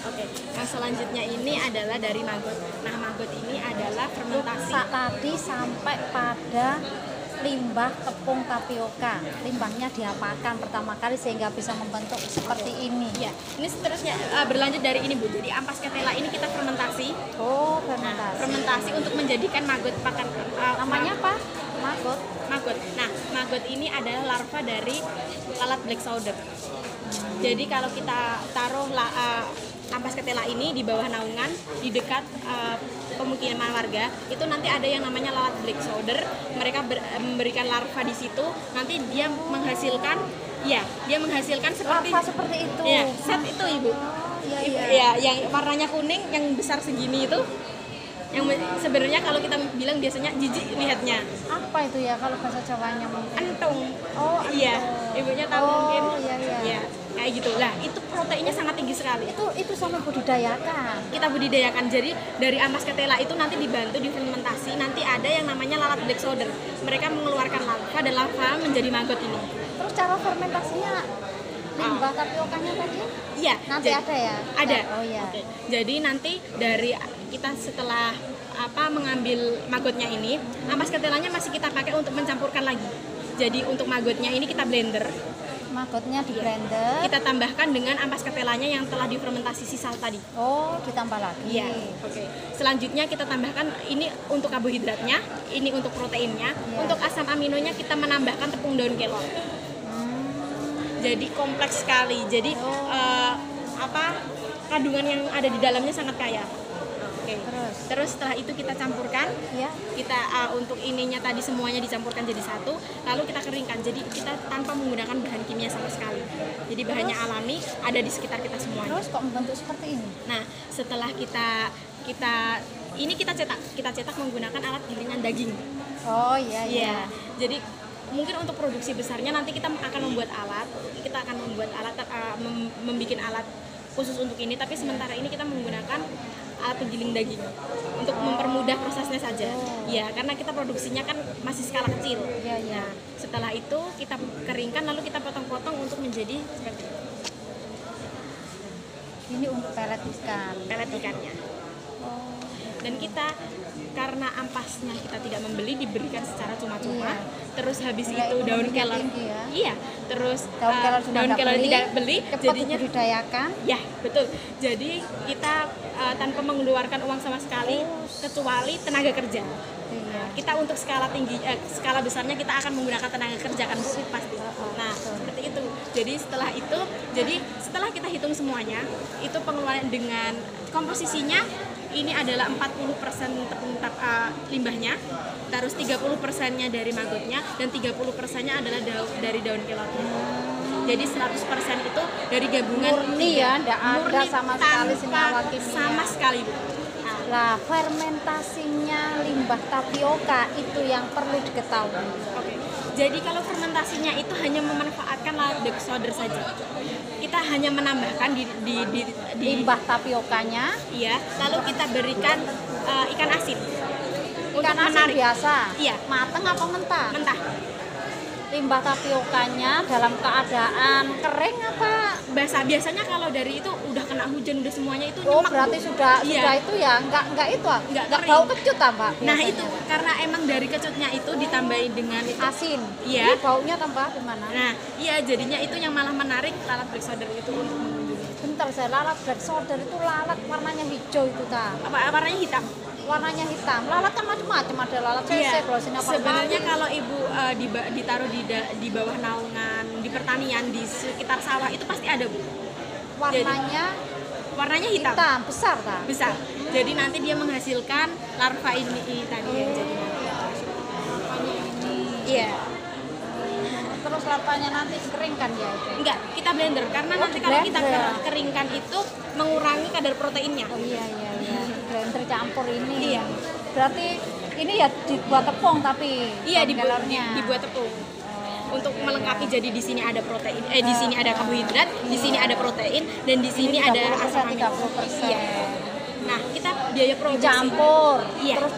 Oke, yang selanjutnya ini adalah dari maggot. Nah, maggot ini adalah fermentasi. Tadi sampai pada limbah tepung tapioka. Limbahnya diapakan pertama kali sehingga bisa membentuk seperti ini? Ya, ini seterusnya berlanjut dari ini Bu. Jadi ampas ketela ini kita fermentasi. Oh, Nah, fermentasi. fermentasi untuk menjadikan maggot pakan. Namanya apa? Maggot. Maggot. Nah, maggot ini adalah larva dari lalat black soldier. Jadi kalau kita taruh ampas ketela ini di bawah naungan di dekat pemukiman warga, itu nanti ada yang namanya lalat black soldier. Mereka memberikan larva di situ. Nanti dia menghasilkan, seperti Larva seperti itu. ya, set itu Ibu. Iya, Ibu, iya. ya, yang warnanya kuning, yang besar segini itu. Yang sebenarnya kalau kita bilang biasanya jijik lihatnya. Apa itu ya kalau bahasa Jawanya mungkin? Entung. Oh, Iya, ibunya tahu mungkin. Iya, iya. Ya, kayak gitu. Lah, itu proteinnya sangat tinggi sekali. Itu sama budidayakan. Kita budidayakan. Jadi dari ampas ketela itu nanti dibantu difermentasi. Nanti ada yang namanya lalat black soldier. Mereka mengeluarkan larva dan larva menjadi maggot ini. Terus cara fermentasinya limbah tapiokanya tadi? Iya. Nanti ada ya? Ada. Oh iya. Oke. Jadi nanti dari kita setelah mengambil maggotnya ini, ampas ketelanya masih kita pakai untuk mencampurkan lagi. Jadi untuk maggotnya ini kita blender. Maggotnya di blender. Kita tambahkan dengan ampas ketelanya yang telah difermentasi sisa tadi. Oh, ditambah lagi. Iya. Oke. Selanjutnya kita tambahkan ini untuk karbohidratnya, ini untuk proteinnya. Iya. Untuk asam aminonya kita menambahkan tepung daun kelor. Jadi kompleks sekali. Jadi kandungan yang ada di dalamnya sangat kaya. Oke. Terus setelah itu kita campurkan. Ya. Kita untuk ininya tadi semuanya dicampurkan jadi satu, lalu kita keringkan. Jadi kita tanpa menggunakan bahan kimia sama sekali. Jadi bahannya alami, ada di sekitar kita semuanya. Terus kok membentuk seperti ini? Nah, setelah kita cetak menggunakan alat gilingan daging. Oh iya. Iya. Jadi mungkin untuk produksi besarnya nanti kita akan membuat alat, membuat alat khusus untuk ini. Tapi sementara ini kita menggunakan alat penggiling daging untuk mempermudah prosesnya saja. Ya, karena kita produksinya kan masih skala kecil. Iya. Nah, setelah itu kita keringkan lalu kita potong-potong untuk menjadi seperti ini. Ini untuk pelet ikan. Pelet ikannya. Dan kita karena ampasnya kita tidak membeli, diberikan secara cuma-cuma. Iya. Terus habis Nilai itu daun ekonominya kelor. tinggi ya. Iya, terus Daun kelor tidak beli, cepat jadinya dibudidayakan. ya, betul. Jadi kita tanpa mengeluarkan uang sama sekali kecuali tenaga kerja. Iya. Kita untuk skala tinggi skala besarnya kita akan menggunakan tenaga kerja kan pasti. Nah, seperti itu. Jadi setelah kita hitung semuanya, itu pengeluaran dengan komposisinya ini adalah 40% tepung limbahnya, terus 30%-nya dari maggotnya, dan 30%-nya adalah dari daun kelornya. Jadi 100% itu dari gabungan Murni ya, tidak ada sama sekali senyawa kimia. Sama sekali, Bu. Lah, fermentasinya limbah tapioka itu yang perlu diketahui. Oke. Jadi kalau fermentasinya itu hanya memanfaatkan lalat black soldier saja. Kita hanya menambahkan di Limbah tapiokanya, iya, lalu kita berikan ikan asin. ikan asin biasa. Iya. Mateng apa mentah? Mentah. Limbah tapiokanya dalam keadaan kering apa? Biasanya kalau dari itu udah kena hujan udah semuanya itu Oh, nyemek, berarti Bu. sudah Iya. itu ya, enggak itu, Nggak enggak kering. bau kecut ah, Mbak. Nah biasanya. itu karena emang dari kecutnya itu ditambahin dengan itu. Asin. Iya. Ini baunya tambah gimana? Nah iya, jadinya itu yang malah menarik lalat black soldier itu untuk mengunjungi. Bentar, saya lalat black soldier itu lalat warnanya hijau itu ta. Warnanya hitam. Warnanya hitam. Lalat kan macam-macam, ada lalat Iya. sesek, apa Sebenarnya kalau ibu ditaruh di bawah naungan di pertanian di sekitar sawah itu pasti ada, Bu. Warnanya hitam. hitam besar ta. Besar. Jadi nanti dia menghasilkan larva ini tadi yang jadi. Larvanya ini. Iya. Terus larvanya nanti dikeringkan ya itu. Enggak, kita blender karena Oh, nanti kalau kita blender. keringkan itu mengurangi kadar proteinnya. Oh iya. Blender campur ini. Iya. Berarti ini ya dibuat tepung tapi Iya, daun kelornya. dibuat tepung. Untuk melengkapi, jadi di sini ada protein, di sini ada karbohidrat, di sini ada protein, dan di sini Ini ada 30%, asam amino. 30%. Iya. Nah, kita biaya produksi Dicampur, Iya. terus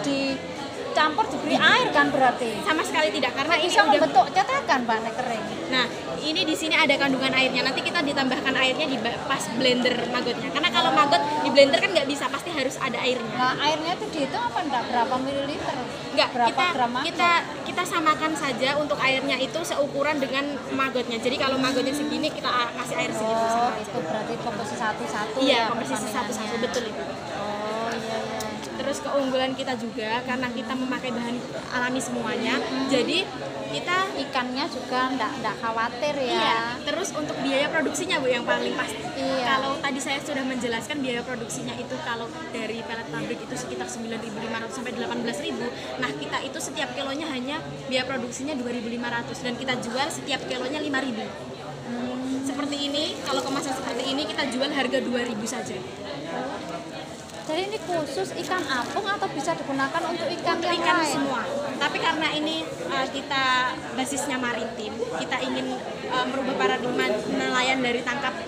dicampur diberi air kan berarti. Sama sekali tidak, karena ini Bisa udah. membentuk cetakan Mbak nek kering. Nah, ini di sini ada kandungan airnya. Nanti kita ditambahkan airnya di pas blender magotnya. Karena kalau magot di blender kan nggak bisa, pasti harus ada airnya. Nah, airnya itu dihitung apa enggak berapa mililiter? Enggak, Berapa gram magot? kita samakan saja untuk airnya itu seukuran dengan magotnya. Jadi kalau magotnya segini, kita kasih air segitu Oh, sama aja. itu berarti komposisi satu-satu Iya, ya komposisi satu-satu, perbandingannya. betul itu. Oh, iya iya. Terus keunggulan kita juga karena kita memakai bahan alami semuanya. Jadi kita Ikannya juga enggak khawatir ya. iya. Terus untuk biaya produksinya Bu yang paling pasti. Iya. Kalau tadi saya sudah menjelaskan biaya produksinya itu kalau dari pelet pabrik itu sekitar 9.500 sampai 18.000. Nah, kita itu setiap kilonya hanya biaya produksinya 2.500 dan kita jual setiap kilonya 5.000. Seperti ini, kalau kemasan seperti ini kita jual harga 2.000 saja. Jadi ini khusus ikan apung atau bisa digunakan untuk ikan Untuk yang ikan lain? semua. Tapi karena ini kita basisnya maritim, kita ingin merubah paradigma nelayan dari tangkap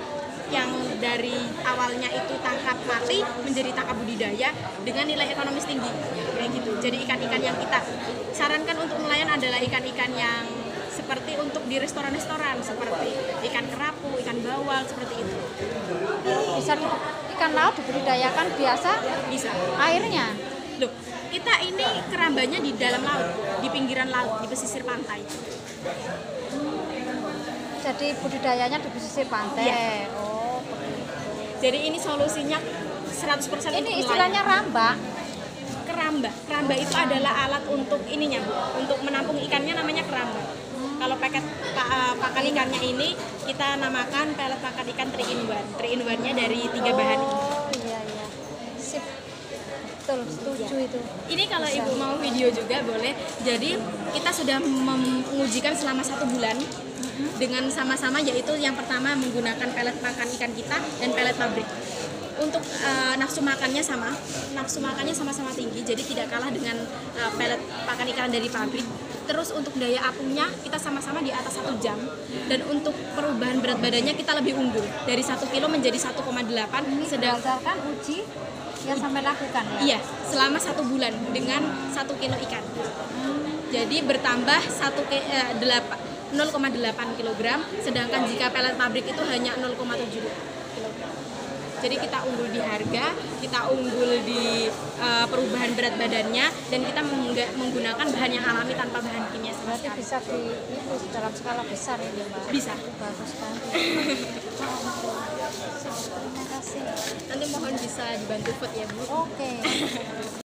yang dari awalnya itu tangkap mati menjadi tangkap budidaya dengan nilai ekonomis tinggi kayak gitu. Jadi ikan-ikan yang kita sarankan untuk nelayan adalah ikan-ikan yang seperti untuk di restoran-restoran seperti ikan kerapu, ikan bawal seperti itu. Bisa ikan laut dibudidayakan biasa Bisa. airnya. Loh, kita ini kerambanya di dalam laut, di pinggiran laut, di pesisir pantai. Jadi budidayanya di pesisir pantai. Iya. Oh, begitu. Jadi ini solusinya 100% Ini untuk istilahnya nelayan. rambak. Keramba. Keramba itu adalah alat untuk ininya Bu, untuk menampung ikannya namanya keramba. Kalau pakan ikannya ini kita namakan pelet pakan ikan 3-in-1. 3-in-1-nya dari 3 bahan ini. Oh, iya iya. Sip. Betul, setuju itu. Ini kalau Ibu mau video juga boleh. Jadi kita sudah mengujikan selama 1 bulan dengan sama-sama, yaitu yang pertama menggunakan pelet pakan ikan kita dan pelet pabrik. Untuk nafsu makannya sama-sama tinggi, jadi tidak kalah dengan pelet pakan ikan dari pabrik. Terus untuk daya apungnya kita sama-sama di atas 1 jam, dan untuk perubahan berat badannya kita lebih unggul dari 1 kilo menjadi 1,8. Sedang Berdasarkan uji yang sampai lakukan ya. iya selama 1 bulan dengan 1 kilo ikan. Jadi bertambah 0,8 kg, sedangkan jika pelet pabrik itu hanya 0,7 kg. Jadi kita unggul di harga, kita unggul di perubahan berat badannya, dan kita menggunakan bahan yang alami tanpa bahan kimia sama Berarti sekali. bisa di itu dalam skala besar ini Mbak. Bisa. Bagus sekali. Terima kasih. Nanti mohon bisa dibantu food ya Bu. Oke.